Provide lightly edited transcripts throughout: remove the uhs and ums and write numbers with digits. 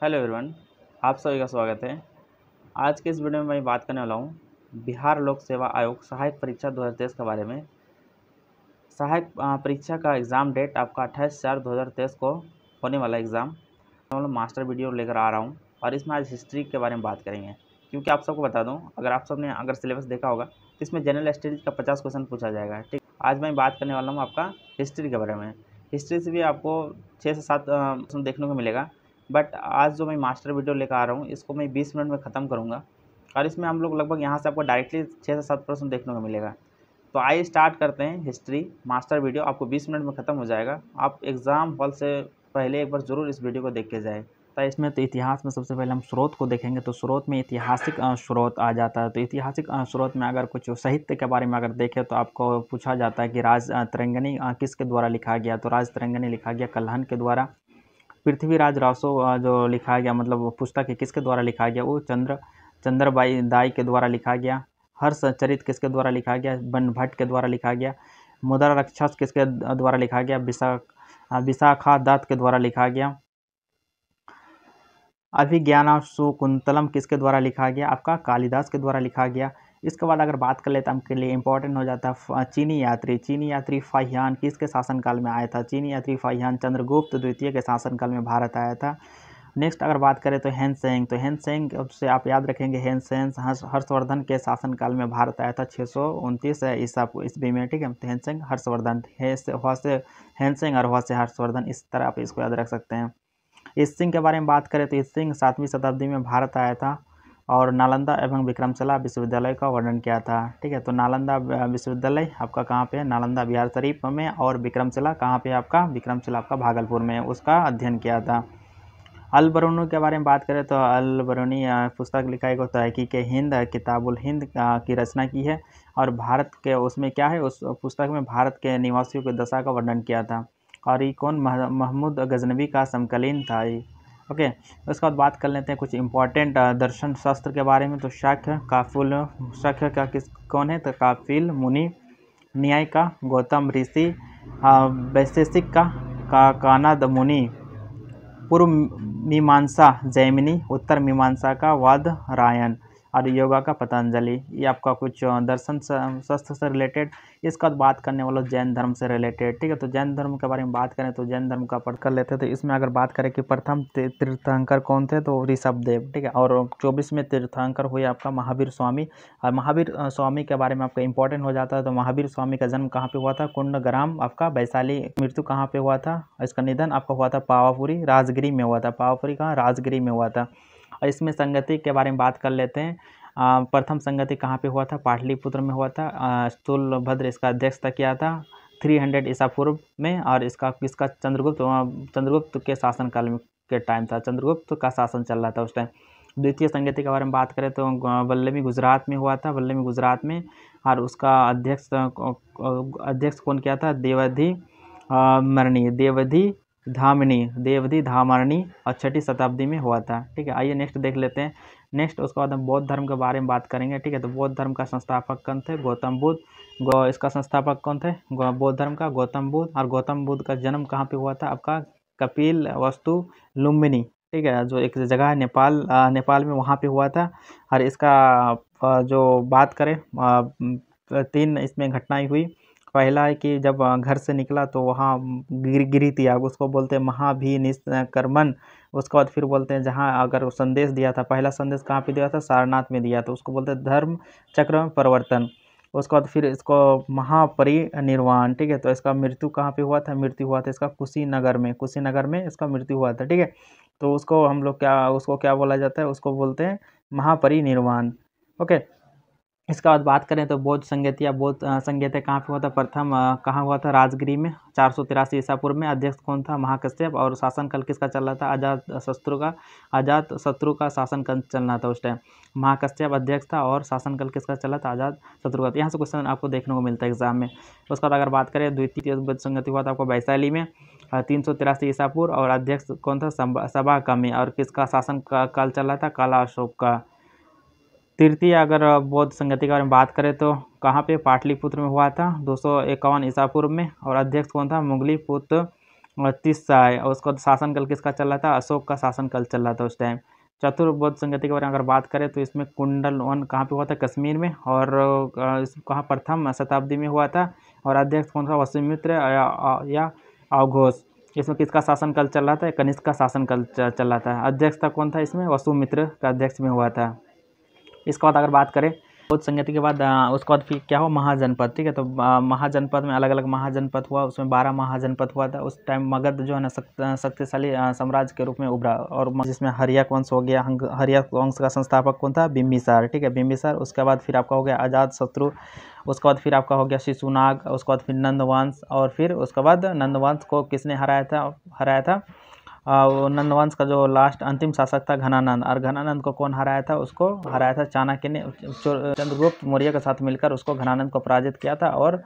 Hello everyone, आप सभी का स्वागत है। आज के इस वीडियो में मैं बात करने वाला हूँ बिहार लोक सेवा आयोग सहायक परीक्षा 2023 के बारे में। सहायक परीक्षा का एग्ज़ाम डेट आपका 28/4/2023 को होने वाला एग्ज़ाम। मैं मास्टर वीडियो लेकर आ रहा हूँ और इसमें आज हिस्ट्री के बारे में बात करेंगे, क्योंकि आप सबको बता दूँ, अगर आप सब ने सिलेबस देखा होगा तो इसमें जनरल स्टडीज़ का 50 क्वेश्चन पूछा जाएगा। ठीक, आज मैं बात करने वाला हूँ आपका हिस्ट्री के बारे में। हिस्ट्री से भी आपको 6 से 7 क्वेश्चन देखने को मिलेगा, बट आज जो मैं मास्टर वीडियो लेकर आ रहा हूँ इसको मैं 20 मिनट में ख़त्म करूँगा और इसमें हम लोग लगभग यहाँ से आपको डायरेक्टली 6 से 7 प्रश्न देखने को मिलेगा। तो आइए स्टार्ट करते हैं। हिस्ट्री मास्टर वीडियो आपको 20 मिनट में ख़त्म हो जाएगा। आप एग्ज़ाम हॉल से पहले एक बार ज़रूर इस वीडियो को देख के जाएँ। तो इसमें तो इतिहास में सबसे पहले हम स्रोत को देखेंगे, तो स्रोत में ऐतिहासिक स्रोत आ जाता है। तो ऐतिहासिक स्रोत में अगर कुछ साहित्य के बारे में अगर देखें तो आपको पूछा जाता है कि राज तरंगिणी किसके द्वारा लिखा गया। तो राज तरंगिणी लिखा गया कल्हण के द्वारा। पृथ्वीराज रासो जो लिखा गया, मतलब वो पुस्तक है किसके द्वारा लिखा गया, वो चंद्रबाई दाई के द्वारा लिखा गया। हर्षचरित किसके द्वारा लिखा गया, बनभट्ट के द्वारा लिखा गया। मुद्रा राक्षस किसके द्वारा लिखा गया, विशाखा दत्त के द्वारा लिखा गया। अभिज्ञानशाकुंतलम किसके द्वारा लिखा गया, आपका कालिदास के द्वारा लिखा गया। इसके बाद अगर बात कर लेते हैं आपके लिए इंपॉर्टेंट हो जाता है चीनी यात्री फाहियान किसके शासनकाल में आया था। चीनी यात्री फाहियान चंद्रगुप्त द्वितीय के शासनकाल में भारत आया था। नेक्स्ट अगर बात करें तो हैनसेंग, तो हैनसेंग से आप याद रखेंगे हैनसेंग हर्षवर्धन के शासनकाल में भारत आया था 629 ईस्वी में। ठीक है, तो हैनसेंग हर्षवर्धन हैनसेंग और हुआ से हर्षवर्धन, इस तरह आप इसको याद रख सकते हैं। ईस्ट के बारे में बात करें तो ईस्ट 7वीं शताब्दी में भारत आया था और नालंदा एवं विक्रमशिला विश्वविद्यालय का वर्णन किया था। ठीक है, तो नालंदा विश्वविद्यालय आपका कहाँ पे है, नालंदा बिहार शरीफ में, और विक्रमशिला कहाँ पे आपका, विक्रमशिला आपका भागलपुर में, उसका अध्ययन किया था। अल बरूनी के बारे में बात करें तो अल बरूनी पुस्तक लिखा है तहकीक हिंद किताबुल हिंद की रचना की है और भारत के उसमें क्या है, उस पुस्तक में भारत के निवासियों की दशा का वर्णन किया था और ये कौन, महमूद गजनवी का समकालीन था ये। ओके, उसके बाद बात कर लेते हैं कुछ इंपॉर्टेंट दर्शन शास्त्र के बारे में। तो शाक्य का कौन है, तो काफिल मुनि। न्याय का गौतम ऋषि। वैशेषिक का कानद मुनि। पूर्व मीमांसा जैमिनी। उत्तर मीमांसा का वादरायण और योगा का पतंजलि। ये आपका कुछ दर्शन शास्त्र से रिलेटेड। इसका बात करने वाला जैन धर्म से रिलेटेड। ठीक है, तो जैन धर्म के बारे में बात करें तो जैन धर्म का पढ़ कर लेते हैं। तो इसमें अगर बात करें कि प्रथम तीर्थंकर कौन थे, तो ऋषभदेव। ठीक है, और 24वें तीर्थंकर हुए आपका महावीर स्वामी। और महावीर स्वामी के बारे में आपका इंपॉर्टेंट हो जाता है। तो महावीर स्वामी का जन्म कहाँ पे हुआ था, कुंडग्राम आपका वैशाली। मृत्यु कहाँ पे हुआ था, इसका निधन आपका हुआ था पावापुरी राजगिरी में हुआ था। पावापुरी कहाँ, राजगिरी में हुआ था। और इसमें संगति के बारे में बात कर लेते हैं। प्रथम संगति कहाँ पे हुआ था, पाटलिपुत्र में हुआ था। स्थूलभद्र इसका अध्यक्षता किया था 300 ईसा पूर्व में, और इसका चंद्रगुप्त के शासनकाल के टाइम था। चंद्रगुप्त का शासन चल रहा था उस टाइम। द्वितीय संगति के बारे में बात करें तो वल्लभी गुजरात में हुआ था, वल्लभी गुजरात में, और उसका अध्यक्ष कौन किया था, देवधी धामरणी, और 6ठी शताब्दी में हुआ था। ठीक है, आइए नेक्स्ट देख लेते हैं। नेक्स्ट उसके बाद हम बौद्ध धर्म के बारे में बात करेंगे। ठीक है, तो बौद्ध धर्म का संस्थापक कौन थे, गौतम बुद्ध। इसका संस्थापक कौन थे, बौद्ध धर्म का गौतम बुद्ध। और गौतम बुद्ध का जन्म कहाँ पे हुआ था, आपका कपिल वस्तु लुम्बिनी। ठीक है, जो एक जगह है नेपाल में, वहाँ पे हुआ था। और इसका जो बात करें 3 इसमें घटनाएं हुई। पहला है कि जब घर से निकला तो वहाँ गिरी त्याग, उसको बोलते हैं महाभिनिष्क्रमण। उसके बाद फिर बोलते हैं जहाँ अगर संदेश दिया था, पहला संदेश कहाँ पे दिया था, सारनाथ में दिया था, उसको बोलते हैं धर्म चक्र में परिवर्तन। उसके बाद फिर इसको महापरिनिर्वाण। ठीक है, तो इसका मृत्यु कहाँ पे हुआ था, मृत्यु हुआ था इसका कुशीनगर में इसका मृत्यु हुआ था। ठीक है, तो उसको हम लोग उसको क्या बोला जाता है, उसको बोलते हैं महापरिनिर्वाण। ओके, इसका बाद बात करें तो बौद्ध संगीत कहाँ पे हुआ था, प्रथम कहाँ हुआ था, राजगिरी में 483 ईसा पूर्व में। अध्यक्ष कौन था, महाकश्यप। और शासनकाल किसका चल रहा था, अजात शत्रु का शासनकाल चल रहा था उस टाइम। महाकश्यप अध्यक्ष था और शासनकाल किसका चला था, अजात शत्रु का। यहाँ से क्वेश्चन आपको देखने को मिलता है एग्जाम में। उसके बाद अगर बात करें द्वितीय बौद्ध संगति हुआ था आपको वैशाली में 383 ईसा पूर्व, और अध्यक्ष कौन था, सभा कमी। और किसका शासन काल चल रहा था, काला अशोक का। तृतीय अगर बौद्ध संगति के बारे में बात करें तो कहाँ पे, पाटलिपुत्र में हुआ था 251 ईसा पूर्व में। और अध्यक्ष कौन था, तीसरा है। उसका शासनकाल किसका चल रहा था? अशोक का शासनकाल चल रहा था उस टाइम। चतुर्बोध संगति के बारे में अगर बात करें तो इसमें कुंडल वन कहाँ पे हुआ था? कश्मीर में। और कहाँ प्रथम शताब्दी में हुआ था। और अध्यक्ष कौन था? वसुमित्र या अघोष। इसमें किसका शासनकाल चल रहा था? कनिष्क का शासनकाल चल रहा था। अध्यक्षता कौन था इसमें? वसुमित्र का अध्यक्ष में हुआ था। इसके बाद अगर बात करें बौद्ध संगति के बाद उसके बाद फिर क्या हुआ? महाजनपद। ठीक है, तो महाजनपद में अलग अलग महाजनपद हुआ, उसमें 12 महाजनपद हुआ था। उस टाइम मगध जो है ना शक्तिशाली साम्राज्य के रूप में उभरा। और जिसमें हर्यक वंश हो गया। हर्यक वंश का संस्थापक कौन था? बिम्बिसार। ठीक है, बिम्बिसार। उसके बाद फिर आपका हो गया अजातशत्रु। उसके बाद फिर आपका हो गया शिशुनाग। उसके बाद फिर नंदवंश। और फिर उसके बाद नंदवंश को किसने हराया था? नंदवंश का जो लास्ट अंतिम शासक था घनानंद। और घनानंद को कौन हराया था? उसको हराया था चाणक्य ने। चंद्रगुप्त मौर्य के साथ मिलकर उसको घनानंद को पराजित किया था और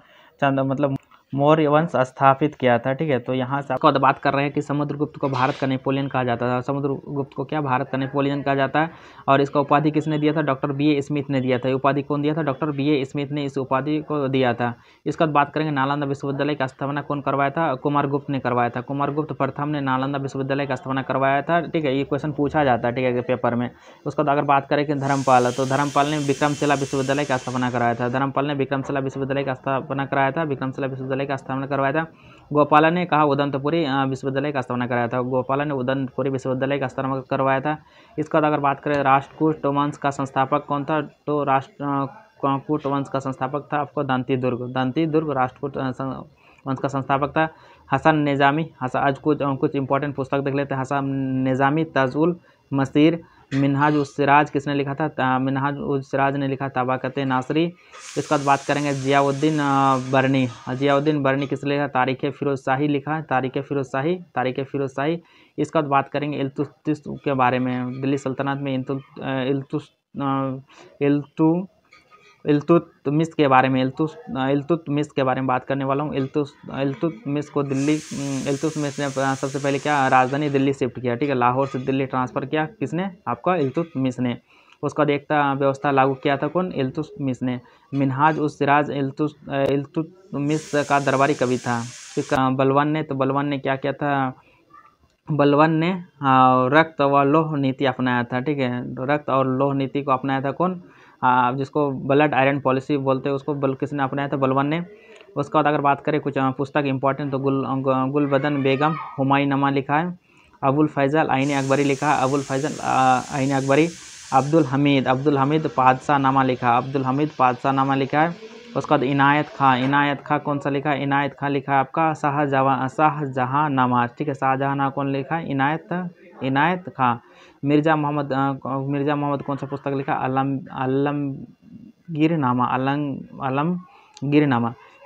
मौर्य वंश स्थापित किया था। ठीक है, तो यहाँ से आपको बात कर रहे हैं कि समुद्रगुप्त को भारत का नेपोलियन कहा जाता था। समुद्रगुप्त को क्या भारत का नेपोलियन कहा जाता है? और इसका उपाधि किसने दिया था? Doctor B.A. स्मिथ ने दिया था। ये उपाधि कौन दिया था? Doctor B.A. स्मिथ ने इस उपाधि को दिया था। इसके बाद बात करेंगे नालंदा विश्वविद्यालय का स्थापना कौन करवाया था? कुमारगुप्त ने करवाया था। कुमारगुप्त प्रथम ने नालंदा विश्वविद्यालय का स्थापना करवाया था। ठीक है, ये क्वेश्चन पूछा जाता है, ठीक है, पेपर में। उसके बाद अगर बात करें कि धर्मपाल, तो धर्मपाल ने विक्रमशिला विश्वविद्यालय का स्थापना कराया था। धर्मपाल ने विक्रमशिला विश्वविद्यालय का स्थापना कराया था। विक्रमशिला विश्वविद्यालय का स्थापना करवाया था। गोपाला ने कहा उदंतपुरी विश्वविद्यालय का स्थापना कराया था। गोपाला ने उदंतपुरी विश्वविद्यालय का स्थापना करवाया था। इसके बाद अगर बात करें राष्ट्रकूट वंश का संस्थापक कौन था? तो राष्ट्रकूट वंश का संस्थापक था आपको दांतीदुर्ग राष्ट्रकूट वंश का संस्थापक था। हसन निजामी। आज कुछ इंपॉर्टेंट पुस्तक देख लेते हैं। हसन निजामी, ताजुल मसीर, मिनहाज उस सिराज किसने लिखा था? मिनहाज उस सिराज ने लिखा। ताबाकत नासरी। इसके बाद बात करेंगे जियाउद्दीन बरनी। जियाउद्दीन बरनी किसने लिखा? तारीख़ फिरोज शाही लिखा है। तारीख़ फिरोज शाही। इसके बाद बात करेंगे इल्तुतमिश के बारे में। दिल्ली सल्तनत में इल्तुतमिश के बारे में इल्तुतमिश के बारे में बात करने वाला हूँ। इल्तुतमिश ने सबसे पहले क्या राजधानी दिल्ली शिफ्ट किया। ठीक है, लाहौर से दिल्ली ट्रांसफ़र किया। किसने? आपका इल्तुतमिश ने। उसका बाद एकता व्यवस्था लागू किया था कौन? इल्तुतमिश ने। मिनहाज उस सिराज इल्तुतमिश का दरबारी कवि था। फिर बलवान ने क्या किया था? बलवान ने रक्त व लौह नीति अपनाया था। ठीक है, रक्त और लौह नीति को अपनाया था कौन? जिसको ब्लड आयरन पॉलिसी बोलते हैं, उसको किसने अपनाया था? बलवान ने। उसके बाद अगर बात करें कुछ पुस्तक इंपॉर्टेंट, तो गुलबदन बेगम हुमायूंनामा लिखा है। अबुल फैजल आईन अकबरी लिखा है। अबुल फैजल आईन अकबरी। अब्दुल हमीद पादशाहनामा लिखा है। उसके बाद इनायत खां कौन सा लिखा है? इनायत खां लिखा है आपका शाहजहांनामा। ठीक है, शाहजहांनामा कौन लिखा है? इनायत खां। मिर्ज़ा मोहम्मद कौन सा पुस्तक लिखा? आलमगीरनामा।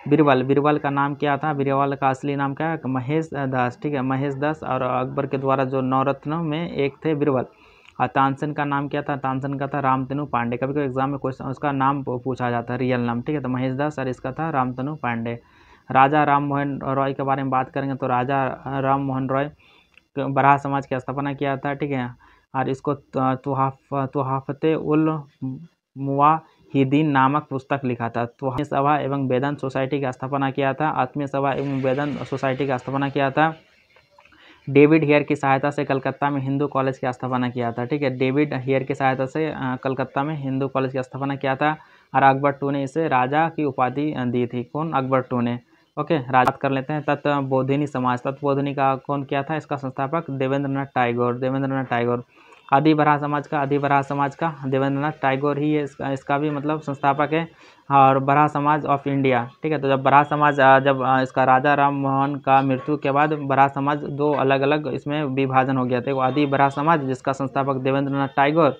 बीरबल का नाम क्या था? बीरबल का असली नाम क्या है? महेश दास। ठीक है, महेश दास। और अकबर के द्वारा जो नवरत्नों में एक थे बीरबल। और तानसेन का नाम क्या था? तानसेन का था रामतनु पांडे। कभी कभी एग्जाम में क्वेश्चन उसका नाम पूछा जाता है, रियल नाम। ठीक है, तो महेश दास और इसका था रामतनु पांडे। राजा राम मोहन रॉय के बारे में बात करेंगे, तो राजा राम मोहन रॉय बराह समाज की स्थापना किया था। ठीक है, और इसको तुहाफते उल मुवाहिदीन नामक पुस्तक लिखा था। आत्मीय सभा एवं वेदांत सोसाइटी की स्थापना किया था। आत्मीय सभा एवं वेदांत सोसाइटी का स्थापना किया था। डेविड हेयर की सहायता से कलकत्ता में हिंदू कॉलेज की स्थापना किया था। ठीक है, डेविड हेयर की सहायता से कलकत्ता में हिंदू कॉलेज की स्थापना किया था। और अकबर II ने इसे राजा की उपाधि दी थी। कौन? अकबर II ने। ओके, बात कर लेते हैं तत्वबोधिनी समाज। तत्वबोधिनी का कौन किया था? इसका संस्थापक देवेंद्रनाथ टैगोर। आदिबराह समाज का देवेंद्रनाथ टैगोर ही इसका भी मतलब संस्थापक है। और बराह समाज ऑफ इंडिया। ठीक है, तो जब बराह समाज जब इसका राजा राम मोहन का मृत्यु के बाद बराह समाज दो अलग अलग इसमें विभाजन हो गया था। आदि बराह समाज जिसका संस्थापक देवेंद्रनाथ टैगोर,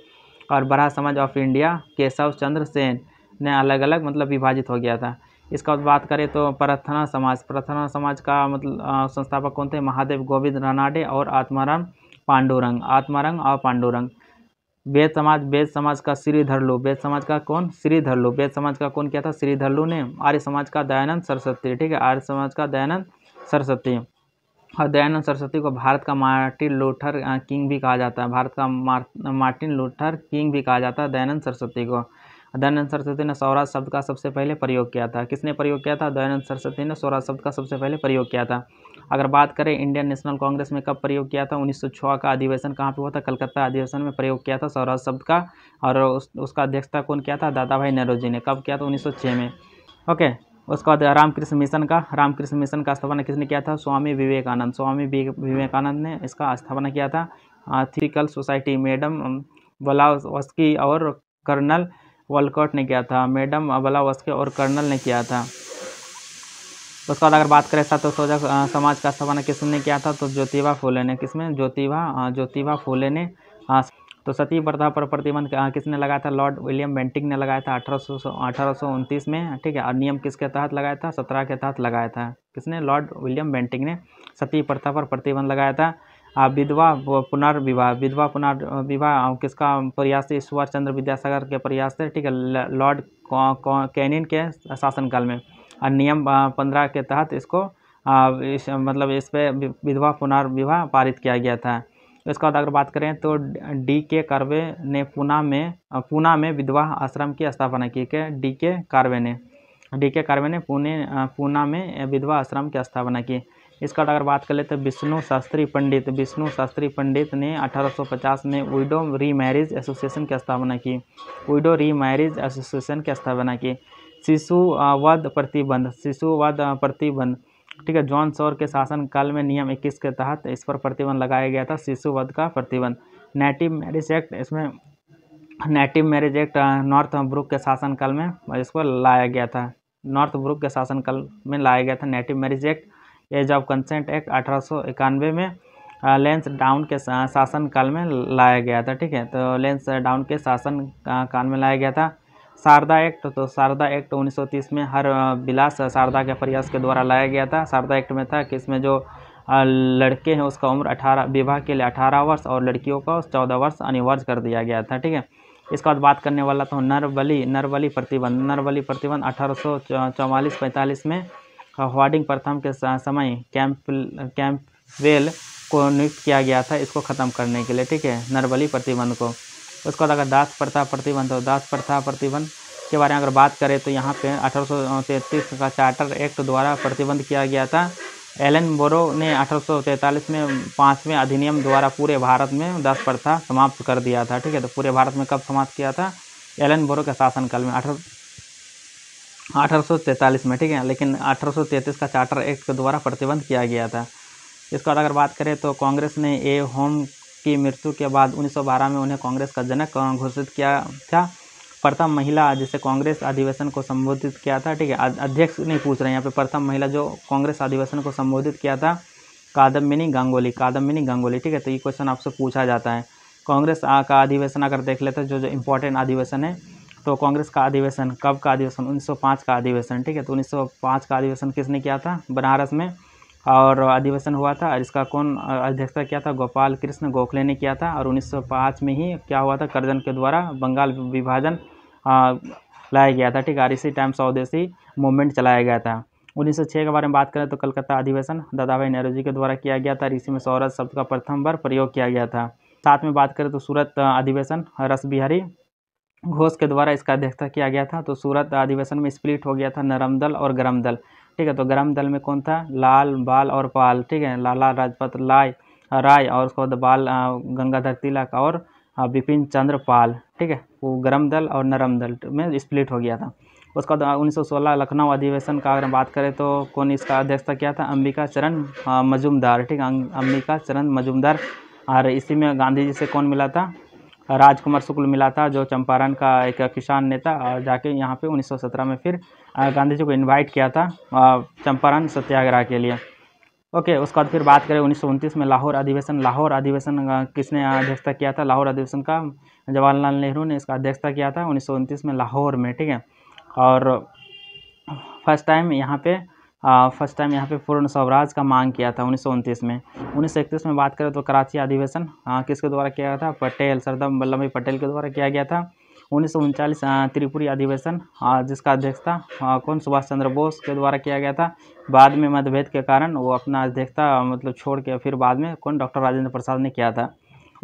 और बराह समाज ऑफ इंडिया केशव चंद्र सेन ने अलग अलग मतलब विभाजित हो गया था। इसका बात करें तो प्रार्थना समाज का मतलब संस्थापक कौन थे? महादेव गोविंद रानाडे और आत्माराम पांडुरंग। वेद समाज का श्रीधरलू। वेद समाज का कौन किया था? श्रीधरलू ने। आर्य समाज का दयानंद सरस्वती। ठीक है, आर्य समाज का दयानंद सरस्वती। और दयानंद सरस्वती को भारत का मार्टिन लूथर किंग भी कहा जाता है। मार्टिन लूथर किंग भी कहा जाता है दयानंद सरस्वती को। दयानंद सरस्वती ने स्वराज शब्द का सबसे पहले प्रयोग किया था। किसने प्रयोग किया था? दयानंद सरस्वती ने स्वराज शब्द का सबसे पहले प्रयोग किया था। अगर बात करें इंडियन नेशनल कांग्रेस में कब प्रयोग किया था, 1906 का अधिवेशन कहाँ पे हुआ था, कलकत्ता अधिवेशन में प्रयोग किया था स्वराज शब्द का। और उसका अध्यक्षता कौन किया था, दादा भाई नौरोजी ने। कब किया था, 1906 में। ओके, उसके बाद रामकृष्ण मिशन का स्थापना किसने किया था, स्वामी विवेकानंद ने इसका स्थापना किया था। थियोसॉफिकल सोसाइटी मैडम ब्लावत्स्की और कर्नल वॉलकॉट ने किया था। मैडम ब्लावत्स्की और कर्नल ने किया था। उसके बाद अगर बात करें सत्यशोधक समाज का स्थापना किसने किया था, तो ज्योतिबा फुले ने। किसमें, ज्योतिबा फुले ने। तो सती प्रथा पर प्रतिबंध किसने लगाया था, लॉर्ड विलियम बेंटिंक ने लगाया था 1829 में। ठीक है, और नियम किसके तहत लगाया था, 17 के तहत लगाया था। किसने, लॉर्ड विलियम बेंटिंक ने सती प्रथा पर प्रतिबंध लगाया था। विधवा पुनर्विवाह किसका प्रयास है, ईश्वर चंद्र विद्यासागर के प्रयास से। ठीक है, लॉर्ड कैनिंग के शासनकाल में। और नियम 15 के तहत इसको इस पे विधवा पुनर्विवाह पारित किया गया था। इसके बाद अगर बात करें तो D.K. कार्वे ने पूना में विधवा आश्रम की स्थापना की। D.K. कार्वे ने पूना में विधवा आश्रम की स्थापना की। इसका अगर बात कर ले तो विष्णु शास्त्री पंडित ने 1850 में विडो रीमैरिज एसोसिएशन की स्थापना की। शिशुवध प्रतिबंध। ठीक है, जॉन सॉर के शासनकाल में नियम 21 के तहत इस पर प्रतिबंध लगाया गया था, शिशुवध का प्रतिबंध। Native marriage act Northbrook के शासनकाल में इसको लाया गया था। Native marriage act. Age of consent act 1891 में लेंस डाउन के शासनकाल में लाया गया था। ठीक है, तो लेंस डाउन के शासन काल में लाया गया था। शारदा एक्ट 1930 में हर विलास शारदा के प्रयास के द्वारा लाया गया था। शारदा एक्ट में था कि इसमें जो लड़के हैं उसका उम्र 18 विवाह के लिए 18 वर्ष और लड़कियों का 14 वर्ष अनिवार्य कर दिया गया था। ठीक है, इसका बाद बात करने वाला तो नरबली प्रतिबंध 1844-45 में हार्डिंग प्रथम के समय कैंपवेल को नियुक्त किया गया था इसको ख़त्म करने के लिए। ठीक है, नरबली प्रतिबंध को। उसके बाद अगर दास प्रथा प्रतिबंध के बारे में अगर बात करें तो यहाँ पे 1833 का चार्टर एक्ट द्वारा प्रतिबंध किया गया था। एलन बोरो ने 1843 में 5वें अधिनियम द्वारा पूरे भारत में दास प्रथा समाप्त कर दिया था। ठीक है, तो पूरे भारत में कब समाप्त किया था, एलन बोरो के शासनकाल में 1843 में। ठीक है, लेकिन 1833 का चार्टर एक्ट के द्वारा प्रतिबंध किया गया था। इसके बाद अगर बात करें तो कांग्रेस ने ए होम की मृत्यु के बाद 1912 में उन्हें कांग्रेस का जनक घोषित किया था। प्रथम महिला जिसे कांग्रेस अधिवेशन को संबोधित किया था। ठीक है, अध्यक्ष नहीं पूछ रहे हैं यहाँ पे, प्रथम महिला जो कांग्रेस अधिवेशन को संबोधित किया था, कादम्बिनी गांगुली। ठीक है, तो ये क्वेश्चन आपसे पूछा जाता है। कांग्रेस का अधिवेशन अगर देख लेते हैं, जो इम्पोर्टेंट अधिवेशन है, तो कांग्रेस का अधिवेशन कब का अधिवेशन, 1905 का अधिवेशन। ठीक है, तो 1905 का अधिवेशन किसने किया था, बनारस में, और अधिवेशन हुआ था। और इसका कौन अध्यक्षता किया था, गोपाल कृष्ण गोखले ने किया था। और 1905 में ही क्या हुआ था, कर्जन के द्वारा बंगाल विभाजन लाया गया था। ठीक है, और इसी टाइम स्वदेशी मूवमेंट चलाया गया था। 1906 के बारे में बात करें तो कलकत्ता अधिवेशन दादा भाई नौरोजी के द्वारा किया गया था। इसी में स्वराज शब्द का प्रथम बार प्रयोग किया गया था। साथ में बात करें तो सूरत अधिवेशन रस बिहारी घोष के द्वारा इसका अध्यक्षता किया गया था। तो सूरत अधिवेशन में स्प्लिट हो गया था नरम दल और गरम दल। ठीक है, तो गरम दल में कौन था, लाल बाल और पाल। ठीक है, लाला राजपत राय और उसके बाद बाल गंगाधर तिलक और बिपिन चंद्र पाल। ठीक है, वो गरम दल और नरम दल में स्प्लिट हो गया था। उसके बाद 1916 लखनऊ अधिवेशन का अगर बात करें तो कौन इसका अध्यक्षता किया था, अंबिका चरण मजूमदार। ठीक है, अंबिका चरण मजूमदार। और इसी में गांधी जी से कौन मिला था, राजकुमार शुक्ल मिला था, जो चंपारण का एक किसान नेता, और जाके यहाँ पे 1917 में फिर गांधी जी को इनवाइट किया था चंपारण सत्याग्रह के लिए। ओके, उसके बाद फिर बात करें 1929 में लाहौर अधिवेशन किसने अध्यक्षता किया था, लाहौर अधिवेशन का जवाहरलाल नेहरू ने इसका अध्यक्षता किया था 1929 में लाहौर में। ठीक है, और फर्स्ट टाइम यहाँ पे पूर्ण स्वराज का मांग किया था 1929 में। 1931 में बात करें तो कराची अधिवेशन किसके द्वारा किया गया था, सरदार वल्लभ भाई पटेल के द्वारा किया गया था। 1939 त्रिपुरी अधिवेशन जिसका अध्यक्षता कौन, सुभाष चंद्र बोस के द्वारा किया गया था। बाद में मतभेद के कारण वो अपना अध्यक्षता छोड़ के फिर बाद में कौन, डॉक्टर राजेंद्र प्रसाद ने किया था।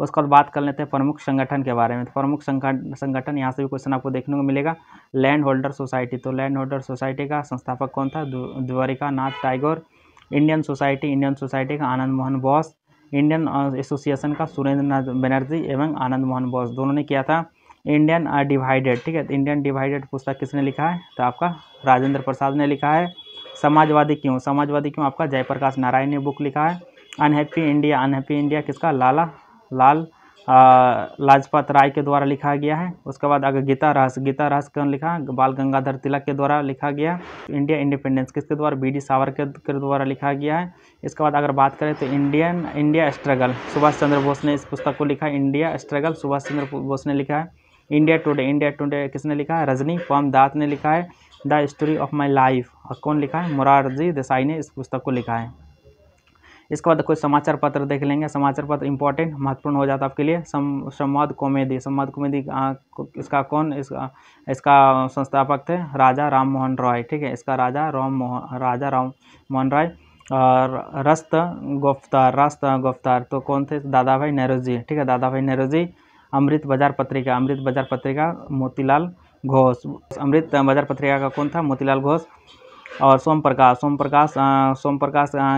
उसके बाद बात कर लेते हैं प्रमुख संगठन के बारे में। तो प्रमुख संगठन यहाँ से भी क्वेश्चन आपको देखने को मिलेगा, लैंड होल्डर सोसाइटी। तो लैंड होल्डर सोसाइटी का संस्थापक कौन था, द्वारिका नाथ टैगोर। इंडियन सोसाइटी का आनंद मोहन बोस, इंडियन एसोसिएशन का सुरेंद्र नाथ बनर्जी एवं आनंद मोहन बोस दोनों ने किया था। इंडियन डिवाइडेड, ठीक है, इंडियन डिवाइडेड पुस्तक किसने लिखा है? तो आपका राजेंद्र प्रसाद ने लिखा है। समाजवादी क्यों आपका जयप्रकाश नारायण ने बुक लिखा है। अनहैप्पी इंडिया किसका? लाल लाजपत राय के द्वारा लिखा गया है। उसके बाद अगर गीता रहस्य कौन लिखा? बाल गंगाधर तिलक के द्वारा लिखा गया। इंडिया इंडिपेंडेंस किसके द्वारा? बी डी सावरकर के द्वारा लिखा गया है। इसके बाद अगर बात करें तो इंडिया स्ट्रगल सुभाष चंद्र बोस ने इस पुस्तक को लिखा है। इंडिया स्ट्रगल सुभाष चंद्र बोस ने लिखा है। इंडिया टुडे किसने लिखा है? रजनी पाम दास ने लिखा है। The story of my life कौन लिखा है? मोरारजी देसाई ने इस पुस्तक को लिखा है। इसके बाद कुछ समाचार पत्र देख लेंगे। समाचार पत्र इंपॉर्टेंट महत्वपूर्ण हो जाता है आपके लिए। संवाद कॉमेडी इसका कौन इसका संस्थापक थे? राजा राम मोहन रॉय, ठीक है, इसका राजा राम मोहन रॉय। और रस्त गुफ्तार तो कौन थे? दादा भाई नेहरू, ठीक है, दादा भाई नेहरू। अमृत बाजार पत्रिका मोतीलाल घोष, अमृत बाजार पत्रिका का कौन था? मोतीलाल घोष। और सोम प्रकाश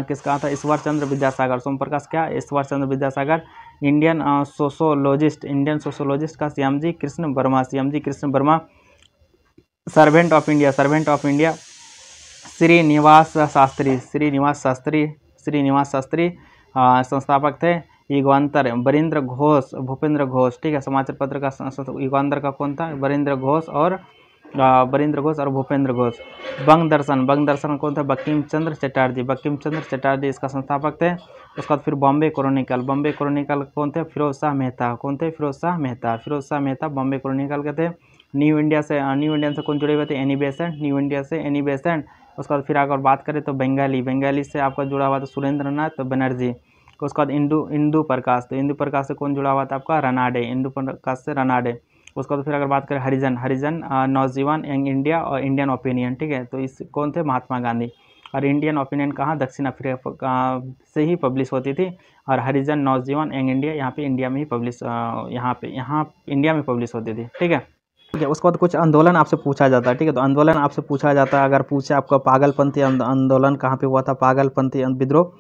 किसका था? ईश्वर चंद्र विद्यासागर। सोम प्रकाश क्या? ईश्वर चंद्र विद्यासागर। इंडियन सोशोलॉजिस्ट का Shyamji Krishna Varma. Servant of India Srinivasa Sastri संस्थापक थे। युगांतर भूपेंद्र घोष, ठीक है, समाचार पत्र का युगांतर का कौन था? बरिंद्र घोष और भूपेंद्र घोष। बंग दर्शन कौन था? बंकिम चंद्र चटर्जी इसका संस्थापक थे। उसके बाद फिर बॉम्बे क्रॉनिकल कौन थे? फिरोज शाह मेहता बॉम्बे क्रॉनिकल के थे। न्यू इंडिया से कौन जुड़े हुए थे? Annie Besant. उसके बाद फिर अगर बात करें तो बंगाली से आपका जुड़ा हुआ था सुरेंद्र नाथ बनर्जी। उसके बाद इंदु प्रकाश से कौन जुड़ा हुआ था? आपका रनाडे। उसके बाद फिर अगर बात करें हरिजन नौजवान यंग इंडिया और इंडियन ओपिनियन, ठीक है, तो इस कौन थे? महात्मा गांधी। और इंडियन ओपिनियन कहाँ? दक्षिण अफ्रीका से ही पब्लिश होती थी। और हरिजन नौजवान यंग इंडिया यहाँ पे इंडिया में ही पब्लिश इंडिया में पब्लिश होती थी, ठीक है। उसके बाद कुछ आंदोलन आपसे पूछा जाता है, ठीक है, तो आंदोलन आपसे पूछा जाता है। अगर पूछे आपका पागलपंथी आंदोलन कहाँ पे हुआ था? पागलपंथी विद्रोह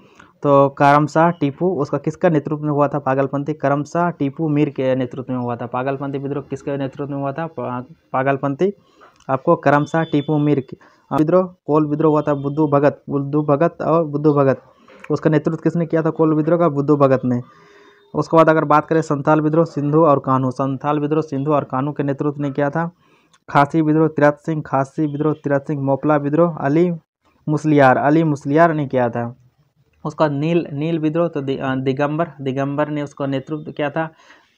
तो करमशाह टीपू, उसका किसका नेतृत्व में हुआ था? पागलपंथी करमशाह टीपू मीर के नेतृत्व में हुआ था। पागलपंथी विद्रोह किसके नेतृत्व में हुआ था? पागलपंथी आपको करमशाह टीपू मीर विद्रोह। कोल विद्रोह हुआ था बुद्धू भगत। उसका नेतृत्व किसने किया था? कोल विद्रोह का बुद्धू भगत ने। उसके बाद अगर बात करें संथाल विद्रोह सिंधु और कान्हू के नेतृत्व ने किया था। खासी विद्रोह तीरथ सिंह। मोपला विद्रोह अली मुस्लियार ने किया था। उसका नील विद्रोह तो दिगंबर ने उसका नेतृत्व किया था।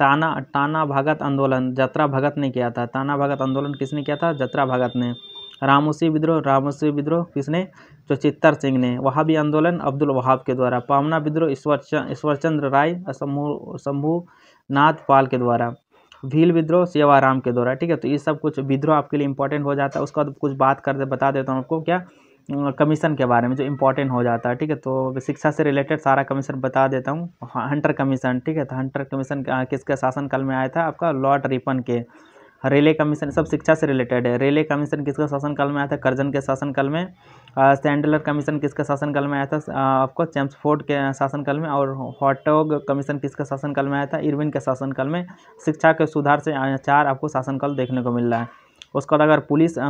टाना भगत आंदोलन जत्रा भगत ने किया था। टाना भगत आंदोलन किसने किया था? जत्रा भगत ने। रामोसी विद्रोह किसने? जो चित्तर सिंह ने। वहाबी आंदोलन अब्दुल वहाब के द्वारा। पामना विद्रोह ईश्वरचंद्र राय शंभुनाथ पाल के द्वारा। भील विद्रोह सेवाराम के द्वारा, ठीक है, तो ये सब कुछ विद्रोह आपके लिए इंपॉर्टेंट हो जाता है। उसका कुछ बात बता देता हूँ आपको क्या कमीशन के बारे में जो इम्पोर्टेंट हो जाता है, ठीक है, तो शिक्षा से रिलेटेड सारा कमीशन बता देता हूँ। हंटर कमीशन, ठीक है, तो हंटर कमीशन किसके शासनकाल में आया था? आपका लॉर्ड रिपन के। रेले कमीशन सब शिक्षा से रिलेटेड है। रेले कमीशन किसके शासनकाल में आया था? कर्जन के शासनकाल में। सैंडलर कमीशन किसके शासनकाल में आया था? आपको चैम्सफोर्ड के शासनकाल में। और हॉटोग कमीशन किसके शासनकाल में आया था? इरविन के शासनकाल में। शिक्षा के सुधार से 4 आपको शासनकाल देखने को मिल रहा है। उसके बाद अगर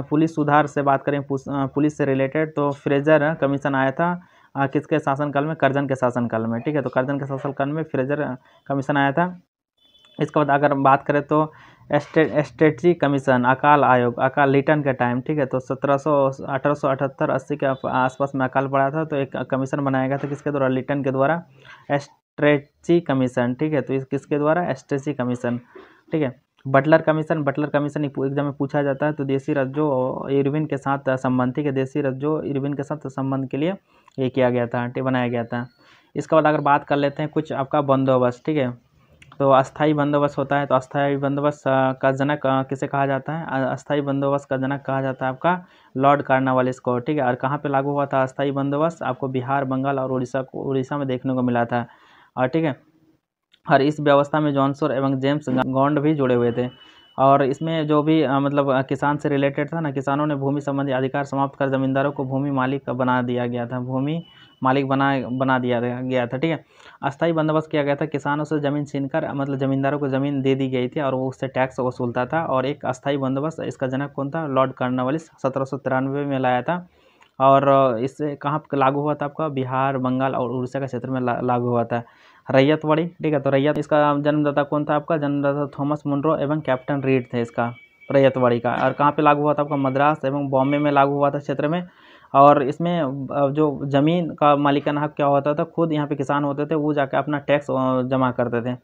पुलिस सुधार से बात करें, पुलिस से रिलेटेड, तो फ्रेजर कमीशन आया था किसके शासनकाल में? कर्जन के शासनकाल में, ठीक है, तो कर्जन के शासनकाल में फ्रेजर कमीशन आया था। इसके बाद अगर बात करें तो स्ट्रेटजी कमीशन अकाल लिटन के टाइम, ठीक है, तो 1878-80 के आसपास में अकाल पड़ा था, तो एक कमीशन बनाया गया था किसके द्वारा? लिटन के द्वारा। स्ट्रेटजी कमीशन, ठीक है, तो इस किसके द्वारा? स्ट्रेटजी कमीशन, ठीक है। बटलर कमीशन एग्जाम में पूछा जाता है, तो देसी रज्जो इरविन के साथ संबंध, ठीक है, देसी रज्जो इरविन के साथ संबंध के लिए ये किया गया था, बनाया गया था। इसके बाद अगर बात कर लेते हैं कुछ आपका बंदोबस्त, ठीक है, तो अस्थाई बंदोबस्त होता है, तो अस्थाई बंदोबस्त का जनक किसे कहा जाता है? अस्थाई बंदोबस्त का जनक कहा जाता है आपका लॉर्ड कॉर्नवालिस को, ठीक है। और कहाँ पे लागू हुआ था अस्थाई बंदोबस्त? आपको बिहार, बंगाल और उड़ीसा में देखने को मिला था, और ठीक है, और इस व्यवस्था में जॉनसन एवं जेम्स गॉन्ड भी जुड़े हुए थे। और इसमें जो भी मतलब किसान से रिलेटेड था ना, किसानों ने भूमि संबंधी अधिकार समाप्त कर जमींदारों को भूमि मालिक बना दिया गया था, भूमि मालिक बना दिया गया था। ठीक है, अस्थायी बंदोबस्त किया गया था, किसानों से ज़मीन छीनकर मतलब ज़मींदारों को ज़मीन दे दी गई थी और वो उससे टैक्स वसूलता था। और एक अस्थायी बंदोबस्त, इसका जनक कौन था? लॉर्ड कॉर्नवालिस 1793 में लाया था। और इससे कहाँ पे लागू हुआ था? आपका बिहार, बंगाल और उड़ीसा के क्षेत्र में लागू हुआ था। रैयतवाड़ी, ठीक है, तो रैयत, इसका जन्मदाता कौन था? आपका जन्मदाता थॉमस मुनरो एवं कैप्टन रीड थे इसका, रैयतवाड़ी का। और कहाँ पे लागू हुआ था? आपका मद्रास एवं बॉम्बे में लागू हुआ था क्षेत्र में। और इसमें जो ज़मीन का मालिकाना हक क्या होता था? खुद यहाँ पे किसान होते थे, वो जाके अपना टैक्स जमा करते थे।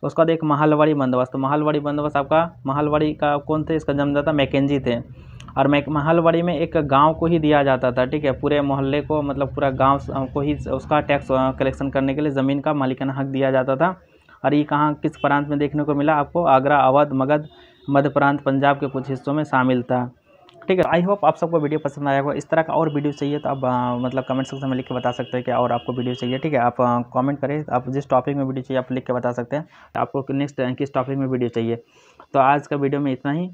उसके बाद एक महलवाड़ी बंदोबस्त, तो महलवाड़ी बंदोबस्त आपका, महलवाड़ी का कौन थे? इसका जन्मदाता मैकेंजी थे। और महलवाड़ी में एक गांव को ही दिया जाता था, ठीक है, पूरे मोहल्ले को, मतलब पूरा गांव को ही उसका टैक्स कलेक्शन करने के लिए ज़मीन का मालिकाना हक दिया जाता था। और ये कहाँ, किस प्रांत में देखने को मिला आपको? आगरा, अवध, मगध, मध्य प्रांत, पंजाब के कुछ हिस्सों में शामिल था। ठीक है, आई होप आप सबको वीडियो पसंद आया होगा। इस तरह का और वीडियो चाहिए तो आप मतलब कमेंट सेक्शन में लिख के बता सकते हैं कि और आपको वीडियो चाहिए। ठीक है, आप कमेंट करें, आप जिस टॉपिक में वीडियो चाहिए आप लिख के बता सकते हैं आपको नेक्स्ट किस टॉपिक में वीडियो चाहिए। तो आज का वीडियो में इतना ही।